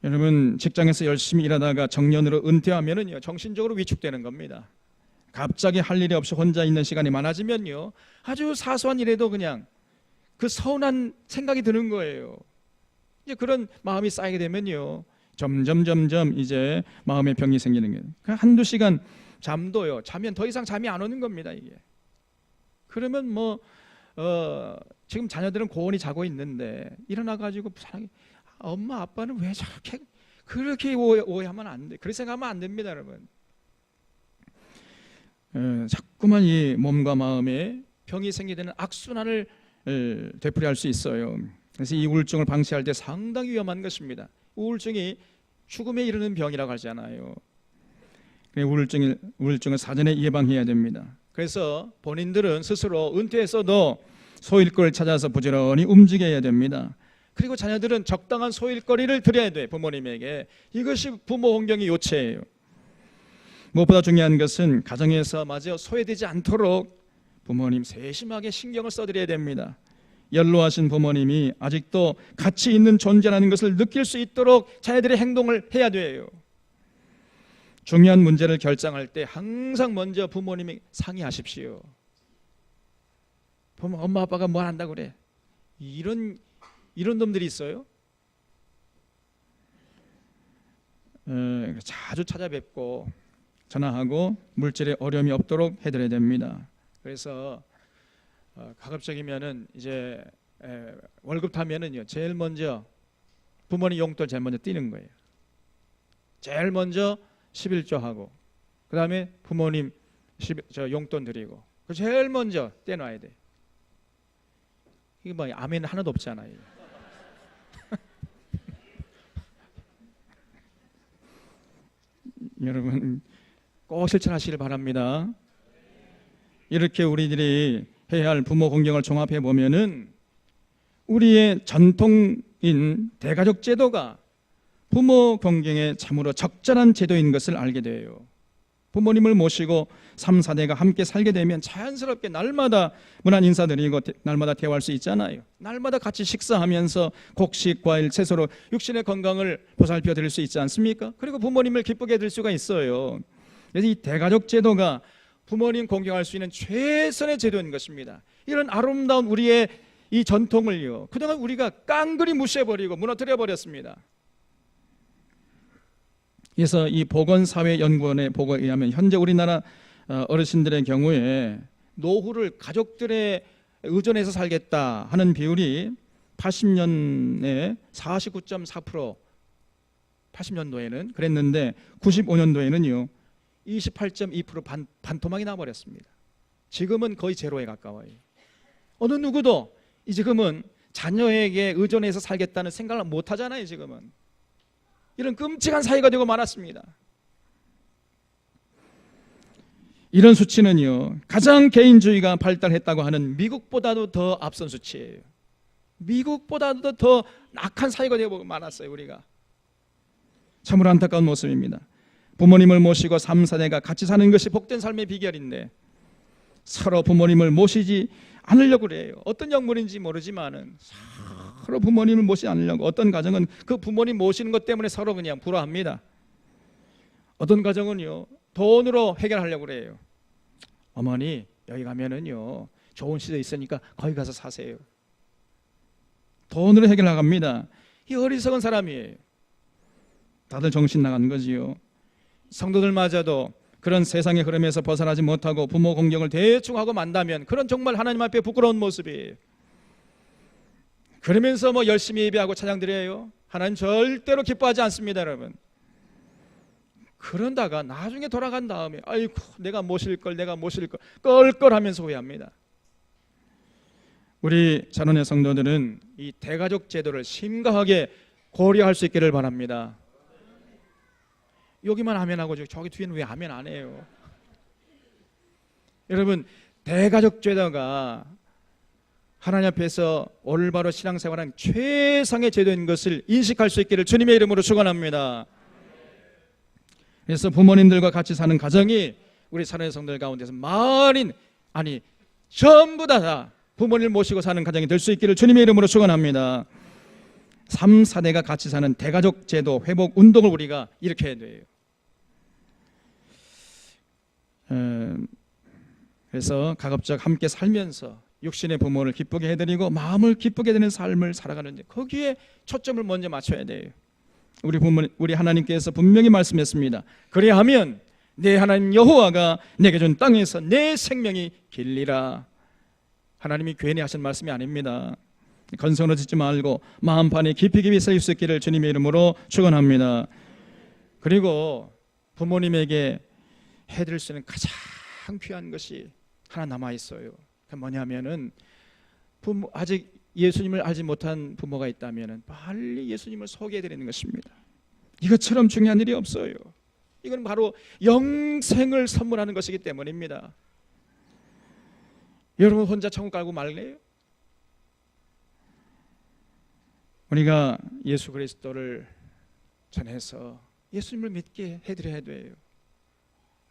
여러분 직장에서 열심히 일하다가 정년으로 은퇴하면은요 정신적으로 위축되는 겁니다. 갑자기 할 일이 없이 혼자 있는 시간이 많아지면요 아주 사소한 일에도 그냥 그 서운한 생각이 드는 거예요. 이제 그런 마음이 쌓이게 되면요 점점 이제 마음의 병이 생기는 거예요. 한두 시간 잠도요 자면 더 이상 잠이 안 오는 겁니다. 이게 그러면 지금 자녀들은 고온히 자고 있는데 일어나 가지고 사랑이 엄마 아빠는 왜 저렇게 그렇게 오해하면 안 돼. 그렇게 생각하면 안 됩니다, 여러분. 자꾸만 이 몸과 마음에 병이 생기게 되는 악순환을 되풀이할 수 있어요. 그래서 이 우울증을 방치할 때 상당히 위험한 것입니다. 우울증이 죽음에 이르는 병이라고 하잖아요. 우울증을 사전에 예방해야 됩니다. 그래서 본인들은 스스로 은퇴했어도 소일거리를 찾아서 부지런히 움직여야 됩니다. 그리고 자녀들은 적당한 소일거리를 드려야 돼 부모님에게. 이것이 부모 공경의 요체예요. 무엇보다 중요한 것은 가정에서 마저 소외되지 않도록 부모님 세심하게 신경을 써드려야 됩니다. 연로하신 부모님이 아직도 가치 있는 존재라는 것을 느낄 수 있도록 자녀들의 행동을 해야 돼요. 중요한 문제를 결정할 때 항상 먼저 부모님이 상의하십시오. 부모, 엄마 아빠가 뭘 한다고 그래? 이런 놈들이 있어요. 자주 찾아뵙고 전화하고 물질에 어려움이 없도록 해드려야 됩니다. 그래서 가급적이면은 이제 월급 타면은요, 제일 먼저 부모님 용돈 제일 먼저 띄는 거예요. 제일 먼저 11조 하고, 그 다음에 부모님 용돈 드리고, 제일 먼저 떼놔야 돼. 이게 뭐 아멘 하나도 없잖아요. 여러분 꼭 실천하시길 바랍니다. 이렇게 우리들이 해야 할 부모 공경을 종합해 보면은 우리의 전통인 대가족 제도가 부모 공경에 참으로 적절한 제도인 것을 알게 돼요. 부모님을 모시고 3, 4대가 함께 살게 되면 자연스럽게 날마다 문안 인사드리고 날마다 대화할 수 있잖아요. 날마다 같이 식사하면서 곡식, 과일, 채소로 육신의 건강을 보살펴 드릴 수 있지 않습니까? 그리고 부모님을 기쁘게 해드릴 수가 있어요. 그래서 이 대가족 제도가 부모님 공경할 수 있는 최선의 제도인 것입니다. 이런 아름다운 우리의 이 전통을요, 그동안 우리가 깡그리 무시해버리고 무너뜨려 버렸습니다. 그래서 이 보건사회연구원의 보고에 의하면 현재 우리나라 어르신들의 경우에 노후를 가족들의 의존해서 살겠다 하는 비율이 80년에 49.4%, 80년도에는 그랬는데 95년도에는요 28.2% 반토막이 나버렸습니다. 지금은 거의 제로에 가까워요. 어느 누구도 지금은 자녀에게 의존해서 살겠다는 생각을 못 하잖아요. 지금은 이런 끔찍한 사회가 되고 말았습니다. 이런 수치는요, 가장 개인주의가 발달했다고 하는 미국보다도 더 앞선 수치예요. 미국보다도 더 악한 사회가 되고 말았어요. 우리가 참으로 안타까운 모습입니다. 부모님을 모시고 3, 4대가 같이 사는 것이 복된 삶의 비결인데 서로 부모님을 모시지 않으려고 그래요. 어떤 영문인지 모르지만은 서로 부모님을 모시지 않으려고, 어떤 가정은 그 부모님 모시는 것 때문에 서로 그냥 불화합니다. 어떤 가정은요 돈으로 해결하려고 그래요. 어머니 여기 가면은요 좋은 시대 있으니까 거기 가서 사세요. 돈으로 해결나갑니다. 이 어리석은 사람이에요. 다들 정신 나간 거지요. 성도들마저도 그런 세상의 흐름에서 벗어나지 못하고 부모 공경을 대충 하고 만다면 그런 정말 하나님 앞에 부끄러운 모습이에요. 그러면서 뭐 열심히 예배하고 찬양 드려요. 하나님 절대로 기뻐하지 않습니다. 여러분, 그런다가 나중에 돌아간 다음에 아이고 내가 모실 걸 껄껄하면서 후회합니다. 우리 자론의 성도들은 이 대가족 제도를 심각하게 고려할 수 있기를 바랍니다. 여기만 아멘하고 저기 뒤에는 왜 아멘 안 해요? 여러분, 대가족 제도가 하나님 앞에서 올바로 신앙생활한 최상의 제도인 것을 인식할 수 있기를 주님의 이름으로 축원합니다. 그래서 부모님들과 같이 사는 가정이 우리 사랑하는 성도들 가운데서 전부 다 부모님을 모시고 사는 가정이 될 수 있기를 주님의 이름으로 축원합니다. 3, 4대가 같이 사는 대가족 제도 회복 운동을 우리가 일으켜야 돼요. 그래서 가급적 함께 살면서 육신의 부모를 기쁘게 해드리고 마음을 기쁘게 되는 삶을 살아가는데 거기에 초점을 먼저 맞춰야 돼요. 우리 하나님께서 분명히 말씀했습니다. 그래야하면 내 하나님 여호와가 내게 준 땅에서 내 생명이 길리라. 하나님이 괜히 하신 말씀이 아닙니다. 건성으로 짓지 말고 마음판에 깊이 새길 수 있기를 주님의 이름으로 축원합니다. 그리고 부모님에게 해드릴 수 있는 가장 귀한 것이 하나 남아 있어요. 그 뭐냐면은 아직 예수님을 알지 못한 부모가 있다면은 빨리 예수님을 소개해 드리는 것입니다. 이것처럼 중요한 일이 없어요. 이건 바로 영생을 선물하는 것이기 때문입니다. 여러분 혼자 천국 가고 말래요? 우리가 예수 그리스도를 전해서 예수님을 믿게 해드려야 돼요.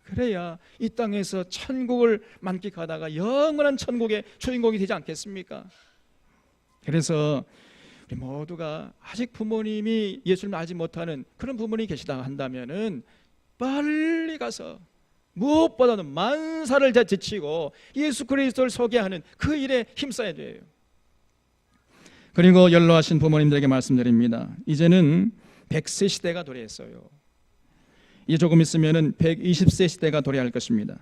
그래야 이 땅에서 천국을 만끽하다가 영원한 천국의 주인공이 되지 않겠습니까? 그래서 우리 모두가 아직 부모님이 예수를 알지 못하는 그런 부모님이 계시다 한다면은 빨리 가서 무엇보다도 만사를 제치고 예수 그리스도를 소개하는 그 일에 힘써야 돼요. 그리고 연로하신 부모님들에게 말씀드립니다. 이제는 100세 시대가 도래했어요. 이제 조금 있으면은 120세 시대가 도래할 것입니다.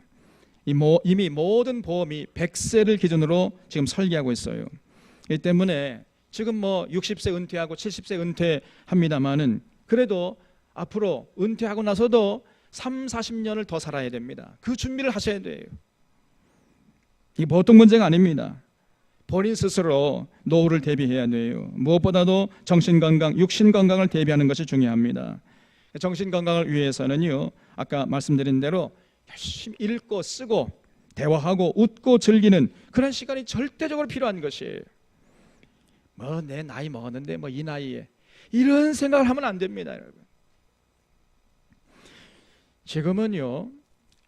이미 모든 보험이 100세를 기준으로 지금 설계하고 있어요. 이 때문에 지금 뭐 60세 은퇴하고 70세 은퇴합니다만은 그래도 앞으로 은퇴하고 나서도 3, 40년을 더 살아야 됩니다. 그 준비를 하셔야 돼요. 이게 보통 문제가 아닙니다. 본인 스스로 노후를 대비해야 돼요. 무엇보다도 정신건강, 육신건강을 대비하는 것이 중요합니다. 정신건강을 위해서는요, 아까 말씀드린 대로 열심히 읽고 쓰고 대화하고 웃고 즐기는 그런 시간이 절대적으로 필요한 것이에요. 뭐 내 나이 먹었는데 뭐 이 나이에 이런 생각을 하면 안 됩니다, 여러분. 지금은요,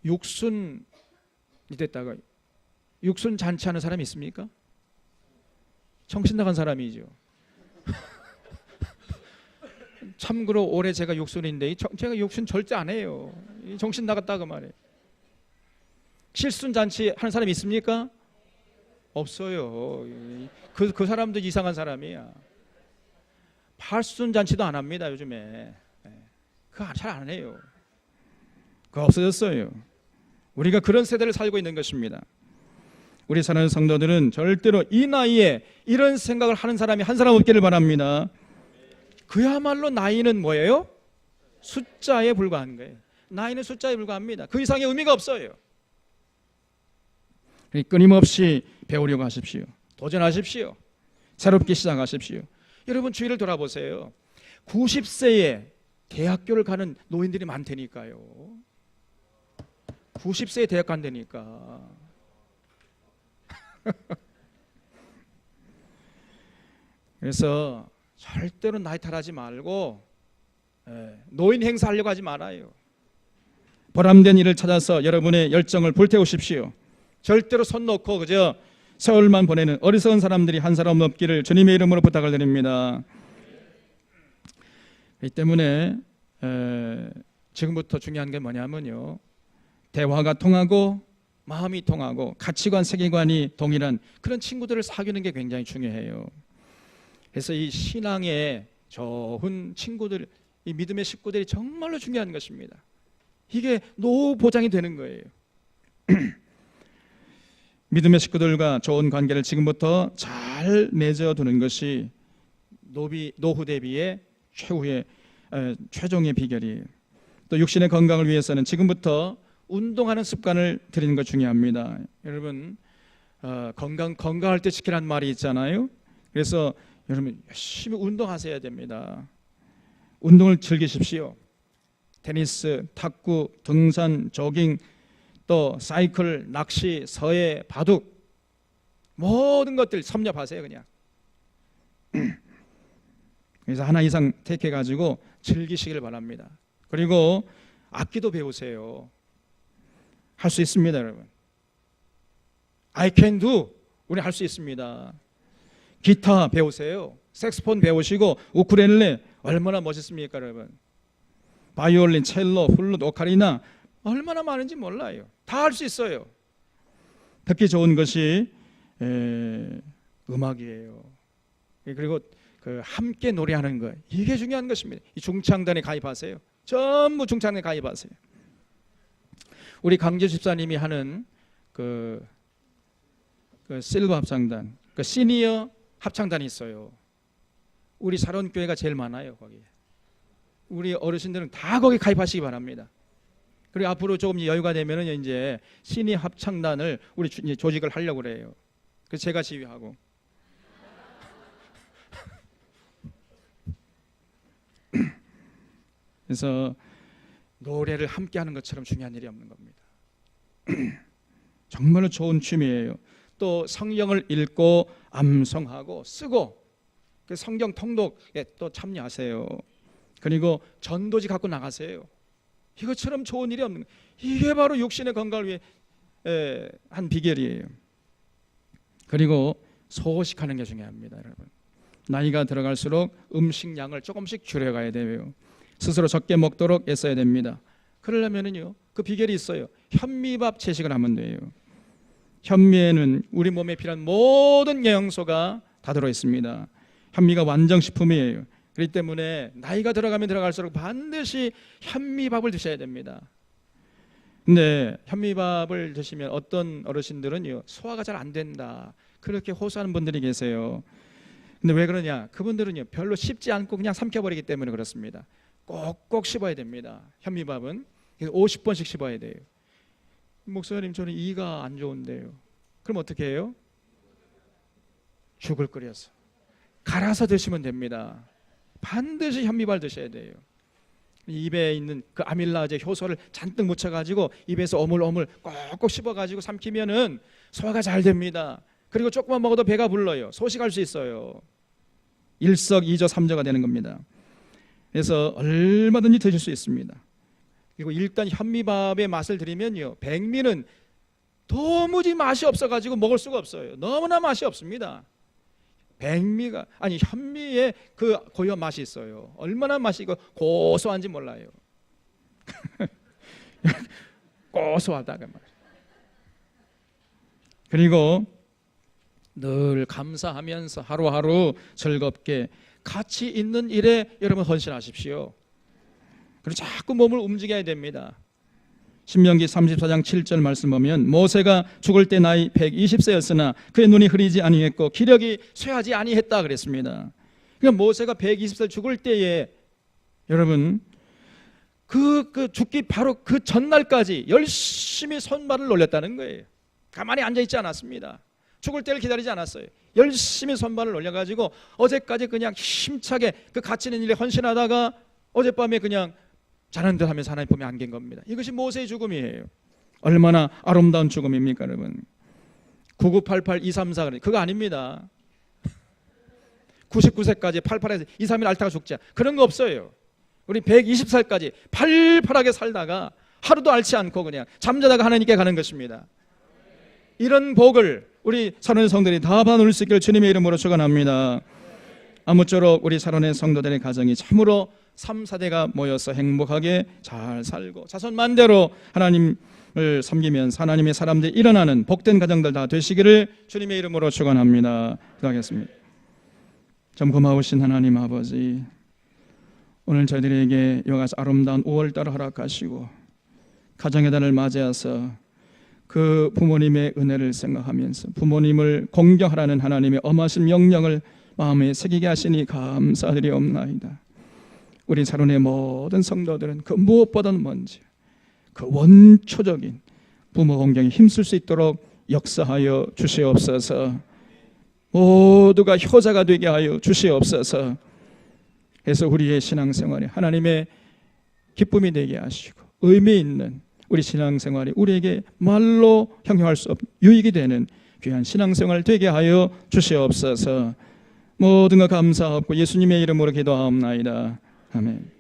육순이 됐다가 육순 잔치하는 사람이 있습니까? 정신 나간 사람이죠. 참고로 올해 제가 육순인데 제가 육순 절대 안 해요. 정신 나갔다고 말해요. 칠순 잔치 하는 사람이 있습니까? 없어요. 그 사람도 이상한 사람이야. 팔순 잔치도 안 합니다, 요즘에. 그거 잘 안 해요. 그거 없어졌어요. 우리가 그런 세대를 살고 있는 것입니다. 우리 사랑하는 성도들은 절대로 이 나이에 이런 생각을 하는 사람이 한 사람 없기를 바랍니다. 그야말로 나이는 뭐예요? 숫자에 불과한 거예요. 나이는 숫자에 불과합니다. 그 이상의 의미가 없어요. 끊임없이 배우려고 하십시오. 도전하십시오. 새롭게 시작하십시오. 여러분 주위를 돌아보세요. 90세에 대학교를 가는 노인들이 많다니까요. 90세에 대학 간다니까. 그래서 절대로 나이 탓하지 말고 노인 행사하려고 하지 말아요. 보람된 일을 찾아서 여러분의 열정을 불태우십시오. 절대로 손 놓고 그저 세월만 보내는 어리석은 사람들이 한 사람 없기를 주님의 이름으로 부탁을 드립니다. 이 때문에 지금부터 중요한 게 뭐냐면요, 대화가 통하고 마음이 통하고 가치관, 세계관이 동일한 그런 친구들을 사귀는 게 굉장히 중요해요. 그래서 이 신앙의 좋은 친구들, 이 믿음의 식구들이 정말로 중요한 것입니다. 이게 노후 보장이 되는 거예요. 믿음의 식구들과 좋은 관계를 지금부터 잘 맺어두는 것이 노후 대비의 최종의 비결이에요. 또 육신의 건강을 위해서는 지금부터 운동하는 습관을 들이는 것 중요합니다. 여러분 건강할 때 지키라는 말이 있잖아요. 그래서 여러분 열심히 운동하셔야 됩니다. 운동을 즐기십시오. 테니스, 탁구, 등산, 조깅, 또 사이클, 낚시, 서예, 바둑 모든 것들 섭렵하세요. 그냥 그래서 하나 이상 택해가지고 즐기시길 바랍니다. 그리고 악기도 배우세요. 할 수 있습니다, 여러분. I can do. 우리 할 수 있습니다. 기타 배우세요. 색소폰 배우시고 우쿨렐레 얼마나 멋있습니까, 여러분. 바이올린, 첼로, 플룻, 오카리나 얼마나 많은지 몰라요. 다 할 수 있어요. 듣기 좋은 것이 음악이에요. 그리고 함께 노래하는 거, 이게 중요한 것입니다. 이 중창단에 가입하세요. 전부 중창단에 가입하세요. 우리 강재 집사님이 하는 그 실버 합창단, 그 시니어 합창단이 있어요. 우리 사론교회가 제일 많아요, 거기에. 우리 어르신들은 다 거기 가입하시기 바랍니다. 그리고 앞으로 조금 여유가 되면은 이제 시니어 합창단을 우리 조직을 하려고 그래요. 그래서 제가 지휘하고. 그래서 노래를 함께 하는 것처럼 중요한 일이 없는 겁니다. 정말로 좋은 취미예요. 또 성경을 읽고 암송하고 쓰고 그 성경 통독에 또 참여하세요. 그리고 전도지 갖고 나가세요. 이것처럼 좋은 일이 없는 거예요. 이게 바로 육신의 건강을 위해 한 비결이에요. 그리고 소식하는 게 중요합니다, 여러분. 나이가 들어갈수록 음식량을 조금씩 줄여가야 돼요. 스스로 적게 먹도록 애써야 됩니다. 그러려면은요, 그 비결이 있어요. 현미밥 채식을 하면 돼요. 현미에는 우리 몸에 필요한 모든 영양소가 다 들어 있습니다. 현미가 완전식품이에요. 그렇기 때문에 나이가 들어가면 들어갈수록 반드시 현미밥을 드셔야 됩니다. 근데 현미밥을 드시면 어떤 어르신들은요, 소화가 잘 안 된다, 그렇게 호소하는 분들이 계세요. 근데 왜 그러냐? 그분들은요, 별로 씹지 않고 그냥 삼켜버리기 때문에 그렇습니다. 꼭꼭 씹어야 됩니다. 현미밥은 50번씩 씹어야 돼요. 목사님, 저는 이가 안 좋은데요. 그럼 어떻게 해요? 죽을 끓여서 갈아서 드시면 됩니다. 반드시 현미밥 드셔야 돼요. 입에 있는 그 아밀라제 효소를 잔뜩 묻혀가지고 입에서 어물어물 꼭꼭 씹어가지고 삼키면은 소화가 잘 됩니다. 그리고 조금만 먹어도 배가 불러요. 소식할 수 있어요. 일석이조 삼조가 되는 겁니다. 그래서 얼마든지 드실 수 있습니다. 그리고 일단 현미밥의 맛을 드리면요, 백미는 도무지 맛이 없어가지고 먹을 수가 없어요. 너무나 맛이 없습니다. 백미가, 아니 현미에 그 고유한 맛이 있어요. 얼마나 맛이 고소한지 몰라요. 고소하다가 말이에요. 그리고 늘 감사하면서 하루하루 즐겁게 가치 있는 일에 여러분 헌신하십시오. 그리고 자꾸 몸을 움직여야 됩니다. 신명기 34장 7절 말씀 보면 모세가 죽을 때 나이 120세였으나 그의 눈이 흐리지 아니했고 기력이 쇠하지 아니했다 그랬습니다. 그러니까 모세가 120세 죽을 때에 여러분 그 죽기 바로 그 전날까지 열심히 손발을 놀렸다는 거예요. 가만히 앉아있지 않았습니다. 죽을 때를 기다리지 않았어요. 열심히 손발을 놀려가지고 어제까지 그냥 힘차게 그 가치 있는 일에 헌신하다가 어젯밤에 그냥 자는 듯 하면서 하나님 품에 안긴 겁니다. 이것이 모세의 죽음이에요. 얼마나 아름다운 죽음입니까, 여러분? 9988-234 그거 아닙니다. 99세까지 88에서 2, 3일 앓다가 죽자, 그런 거 없어요. 우리 120살까지 팔팔하게 살다가 하루도 앓지 않고 그냥 잠자다가 하나님께 가는 것입니다. 이런 복을 우리 사랑하는 성도들이 다 받을 수 있기를 주님의 이름으로 축원합니다. 아무쪼록 우리 사랑하는 성도들의 가정이 참으로 3, 4대가 모여서 행복하게 잘 살고 자손만대로 하나님을 섬기면서 하나님의 사람들이 일어나는 복된 가정들 다 되시기를 주님의 이름으로 축원합니다. 기도하겠습니다. 참 고마우신 하나님 아버지, 오늘 저희들에게 이와 같이 아름다운 5월달을 허락하시고 가정의 달을 맞이해서 그 부모님의 은혜를 생각하면서 부모님을 공경하라는 하나님의 엄하신 명령을 마음에 새기게 하시니 감사드리옵나이다. 우리 사론의 모든 성도들은 그 무엇보다는 먼저 그 원초적인 부모 공경에 힘쓸 수 있도록 역사하여 주시옵소서. 모두가 효자가 되게 하여 주시옵소서. 그래서 우리의 신앙생활에 하나님의 기쁨이 되게 하시고 의미 있는 우리 신앙생활이 우리에게 말로 형용할 수 없는 유익이 되는 귀한 신앙생활 되게 하여 주시옵소서. 모든 것 감사하고 예수님의 이름으로 기도하옵나이다. 아멘.